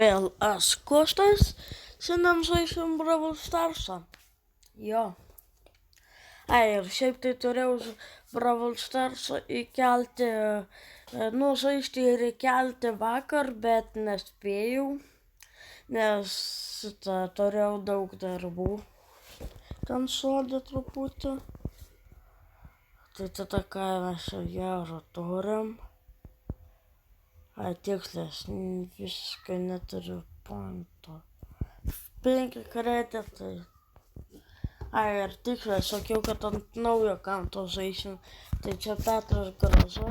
Vėl aš Kostas, šiandien žaisim Brawl Starsą. Jo. Ir šiaip tai turėjau Brawl Starsą įkelti, žaisti ir įkelti vakar, bet nespėjau, nes turėjau daug darbų. Ten sode truputį. Tai tada ką mes jau gero turim. Tikslas, visiškai neturiu pointo. 5 kreditai. Ir tikslas, sakiau, kad ant naujo kanto žaisim. Tai čia Petras Graža.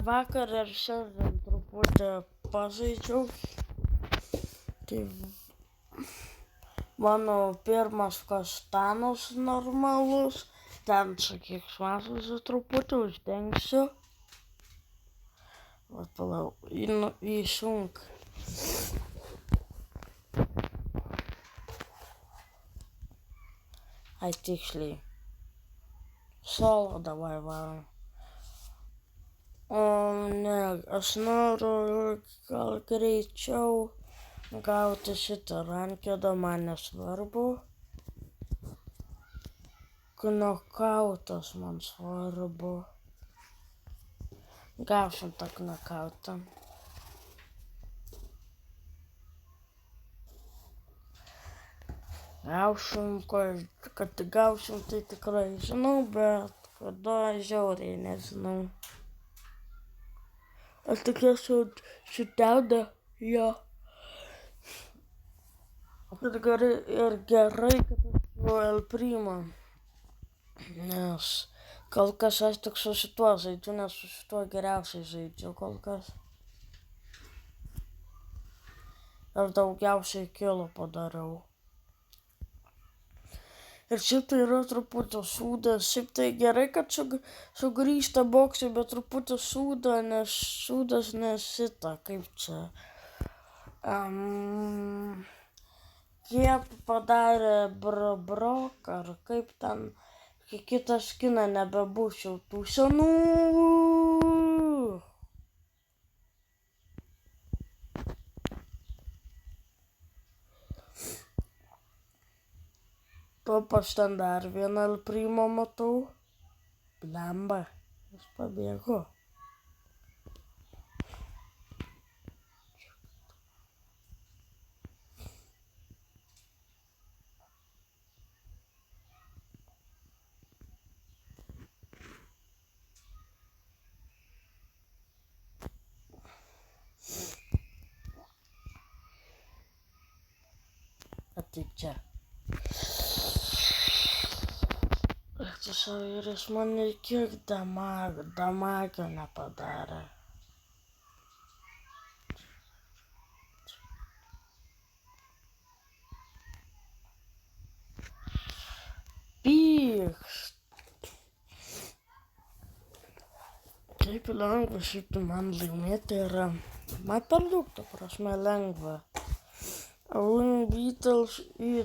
Vakar ir šiandien truputį pažaidžiau. Tai mano pirmas kastanas normalus. Ten čia keiksmažodžių truputį uždengsiu. Vat palauk, įšunk. Tiksliai. Solo davai varom. Ne, aš noriu gal greičiau gauti šitą rankedą, man nesvarbu. Knokautas man svarbu. Gausim tą knokautą. Gausim, kad gausim, tai tikrai žinau, bet kada žiauriai nežinau. Aš tik esu šitauda, jo. Ir gerai, kad aš su El Primo. Nes kol kas aš tik su šituo žaidžiu, nes su šituo geriausiai žaidžiu kol kas. Ir daugiausiai kilų padariau. Ir šiaip tai yra truputį šūdas. Šiaip tai gerai, kad sugrįžta boksai, bet truputį šūdas nesita, kaip čia. Jie padarė Brok, ar kaip ten, kitą skiną nebebūčiau tų senų. Top aš ten dar vieną El Primo matau. Blemba, jis pabėgo. Ateik čia. Ir jis man nei kiek damagio nepadarė. Pykst. Kaip lengva šiaip tai man laimėti yra. Man per daug, ta prasme, lengva. I win Beatles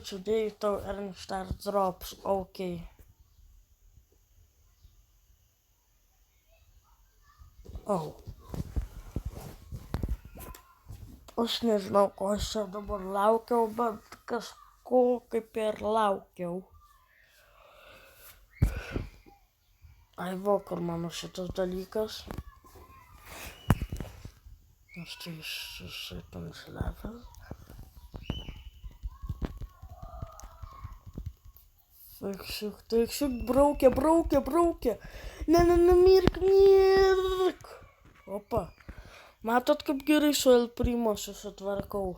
today to earn star drops, okay. Aš nežinau, ko aš čia dabar laukiau, bet kažko kaip ir laukiau. Kur mano šitas dalykas. Aš tai šitamis level. Taikšiuk, braukė. Mirk. Opa. Matot, kaip gerai su El Primo susitvarkau.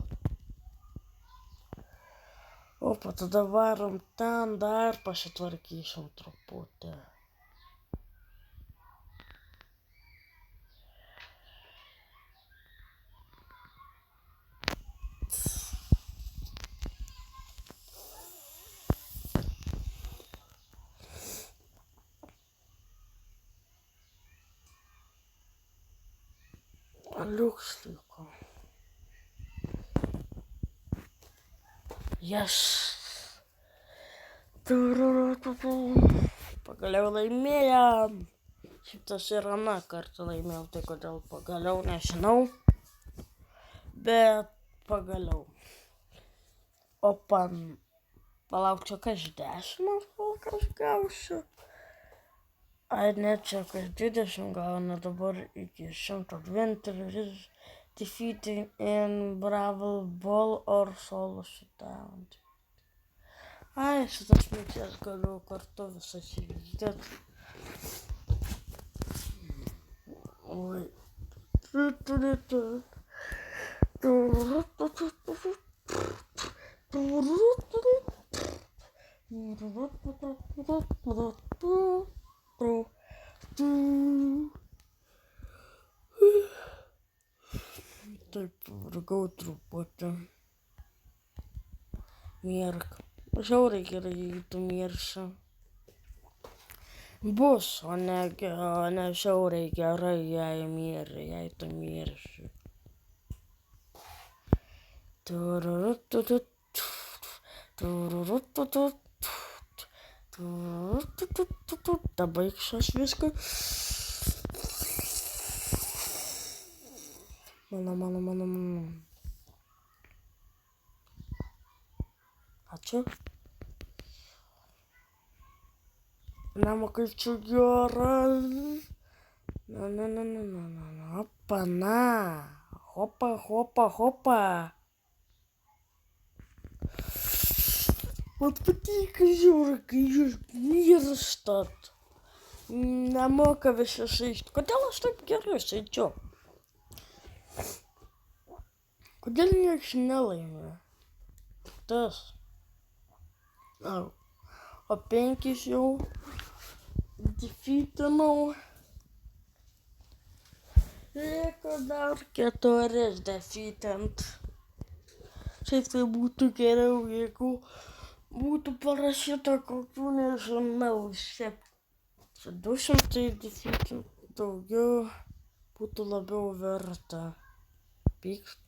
Opa, tada varom ten, dar pasitvarkysim truputį. Liuks liko. Yes. Pagaliau laimėjom. Šitas ir aną kartą laimėjau, tai kodėl pagaliau nežinau. Bet pagaliau. O palauk, čia kas 10 kol kas gausiu. Ai, ne, čia kas 20 gauna dabar iki 120 defeating in Brawl Ball or solo showdown. Ai, šitas minties galiu kartu visas įvykdėti. Oi. Taip, vargau truputį. Mirk. Žiauriai gerai, jei tu mirši. Bus, o ne žiauriai gerai, jei tu mirši. Da baigsiu aš viską. Mano. Ačiū. Kaip čia gerai. Hopa, na. Hopa. Man patinka žiūri, kai jūs mirstat. Nemoka visi žaisti. Kodėl aš taip gerai žaidžiu? Kodėl nieks nelaimė? Tas. O 5 jau defeatinau. Lieka dar 4 defeatint. Šiaip tai būtų geriau, jeigu būtų parašyta kokių, nežinau, 200 defeatint daugiau būtų labiau verta. Pykt.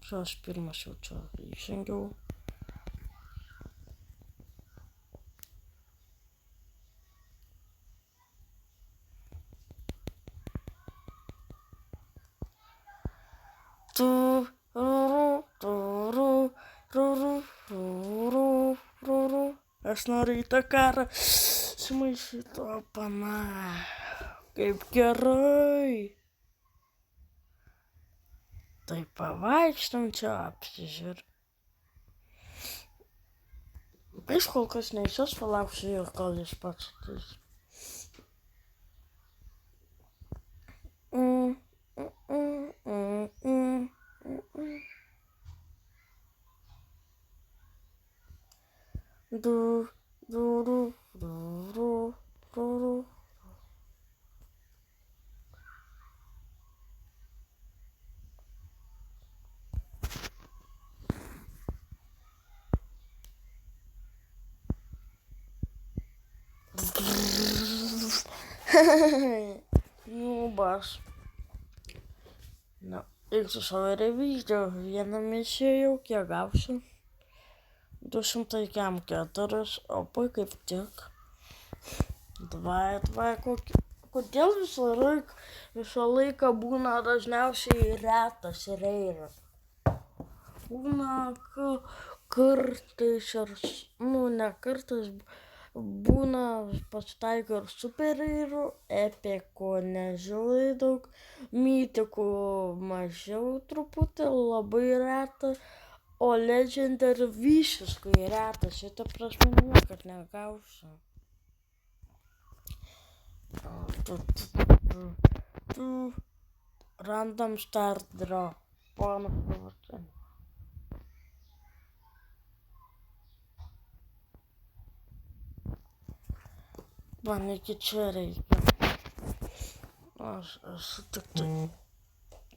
Čia aš pirmas jau čia įžengiau. Aš noriu į tą karą sumaišyti, opana. Kaip gerai. Tai pavaikštam čia apsižiūrėti. Aš kol kas neįsios, palauksiu ir kol jis pats ateis. Nubas. Na, eisiu savo revizijų. Vieną misiją jau kiek gausiu. 204, o kaip tik. Davai, kodėl visą laiką būna dažniausiai retas reiras. Būna kartais ir, ne kartais, būna pasitaiko ir super reirų, epikų nežiūrai daug, mytikų mažiau truputį, labai reta. O legendary visiškai retas, šitą prasme niekad negausiu. Random start draw. Pono pravartė. Man iki čia reikia. Aš esu tik tai.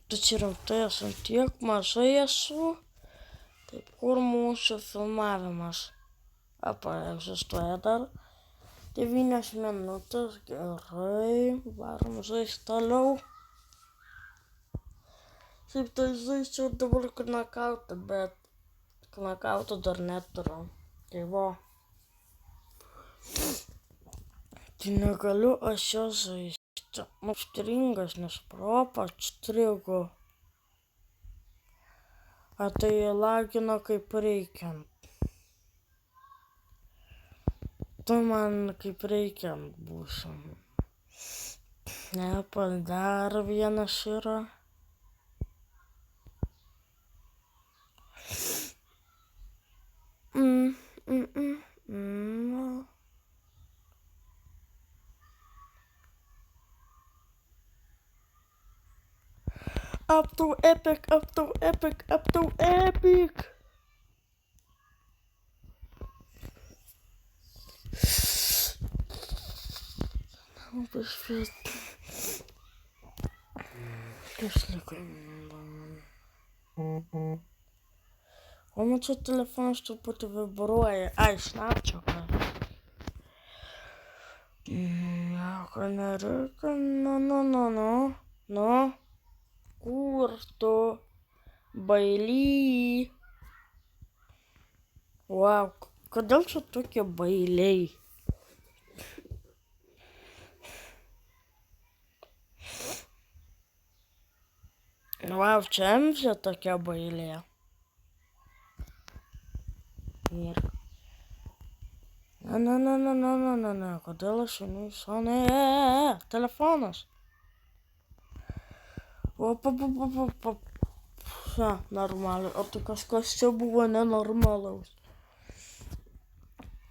Tu čia rimtai esu tiek mažai esu. Taip, kur mūsų filmavimas? Egzistuoja dar 9 minutės, gerai, varom žaisti toliau. Taip, tai žaisčiau dabar knakautą, bet knakautą dar neturiu. Tai va, Tai negaliu aš jo žaisti. Stringas, nes propas strigo. A tai lagino kaip reikiant. Tu man kaip reikiant būsim. Apple dar vienas yra. Up to epic, up to epic, up to epic. Kas liko? O man čia telefonas truputį vibruoja. Ai, snapčiuką. Nieko nereikia. Nu. Kur tu, baily? Wow, kodėl čia tokie bailiai? Wow, čia amžė tokia bailė. Ir... Ne, kodėl aš einu į šoną? Telefonas. Normaliai, o tai kažkas čia buvo nenormalaus.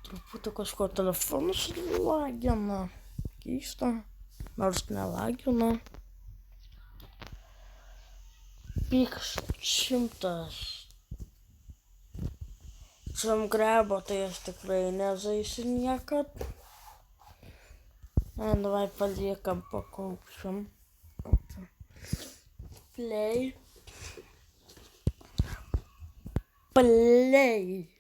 Truputį kažko telefonus lagina. Keista, nors nelagina. Pyks 100. Šiam grebo tai aš tikrai nežaisiu niekad. Davai paliekam pakaupšim. Play. Plaina.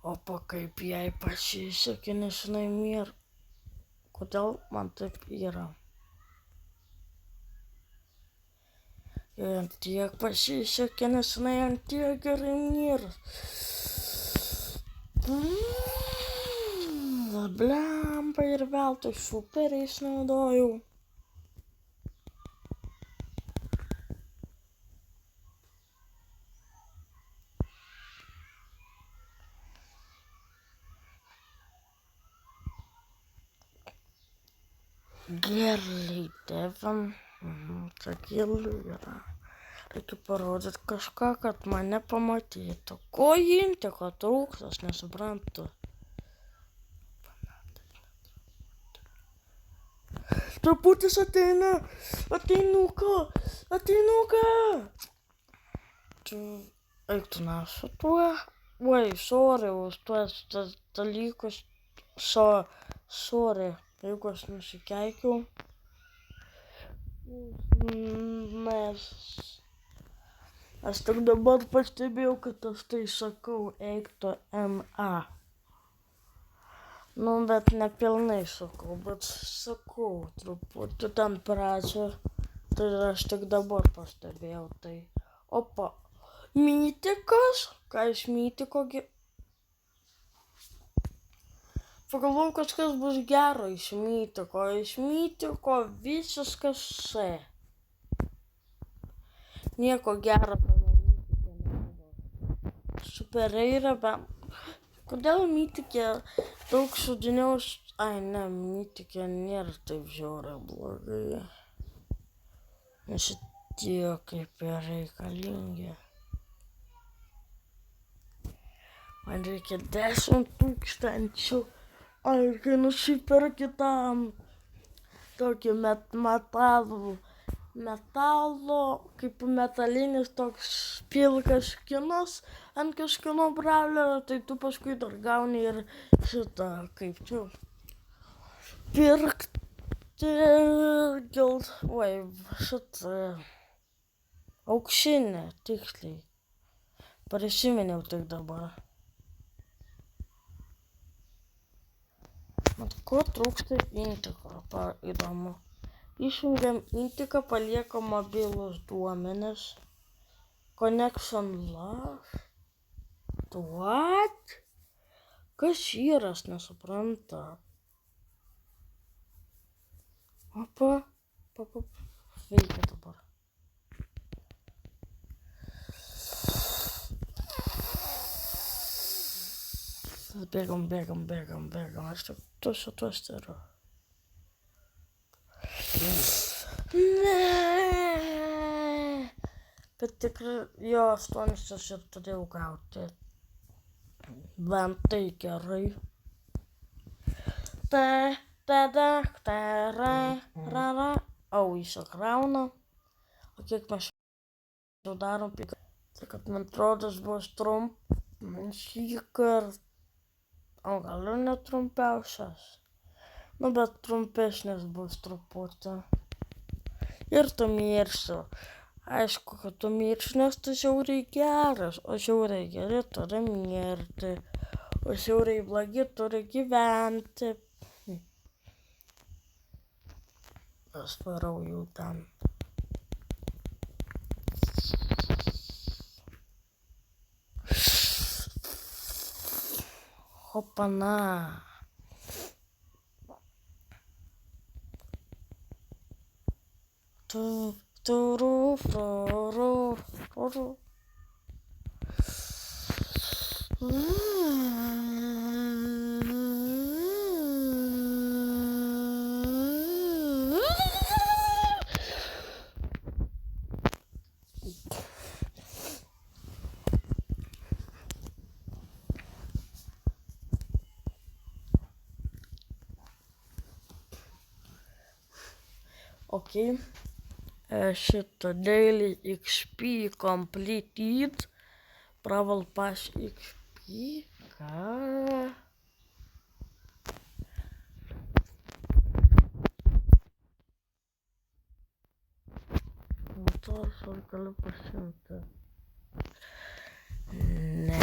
Opa, kaip jai pasisekė, nes jinai mir. Kodėl man taip yra? Ir tiek pasisekė, nes jinai ant tiek gerai mir. Blemba ir veltui superiais naudojau. Gerly Devon. Čia gėlių yra. Reikia parodyti kažką, kad mane pamatytų. Ko imti, ko trūks, aš nesuprantu. Truputis ateina. Ateinuka. Tu eik tu nesu tuo. Oi, sorry už tuos dalykus. Sorry, jeigu aš nusikeikiau. Nes aš tik dabar pastebėjau, kad aš tai sakau, eik tu MA. Nu, bet nepilnai sakau, bet sakau truputį ten pradžią. Tai aš tik dabar pastebėjau tai. Opa, mytikas? Ką iš mytiko? Pagalvojau, kažkas bus gero iš mytiko. Iš mytiko visiškas šė. Nieko gero tame mytike nebuvo. Superiai yra, bet... Kodėl mytikė daug šudiniau... Ai, ne, mytikė nėra taip žiauriai blogai. Nes šitie kaip ir reikalingi. Man reikia 10 000. Ai, kai nusiperki tam tokį metalo, kaip metalinis toks pilkas kinas ant kažkieno braulerio, tai tu paskui dar gauni ir šitą, kaip čia, pirkti šitą auksinę, tiksliai. Prisiminiau tik dabar. Mat, ko trūksta intiko, įdomu. Išjungiam intiką, paliekam mobilus duomenis. Connection lost. What? Kas įras nesupranta? Opa. Veikia dabar. Bėgam. Aš tik tuos turiu. Ne. Bet tikrai jo 8 ir turėjau gauti. Bent tai gerai. Au, įsikrauna. O kiek mes jau darom? Tai kad man atrodo, bus šį kartą. O gal ir netrumpiausias. Nu, bet trumpesnis bus truputį. Ir tu mirsi. Aišku, kad tu mirsi, nes tu žiauriai geras. O žiauriai geri turi mirti. O žiauriai blogi turi gyventi. Aš varau jau ten. Hopana. Okay. Šitą daily XP completed. Brawl Pass XP. Ką? Motoras ar galiu pasiimti? Ne.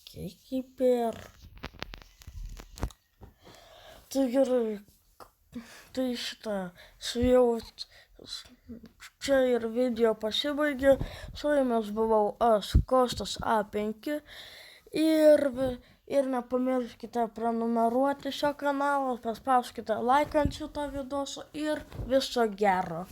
Okay, kaip ir. Tai gerai. Tai šitą jau čia ir video pasibaigė. Su jumis buvau aš, Kostas A5. Ir nepamirškite prenumeruoti šio kanalo, paspauskite like ant šito video ir viso gero.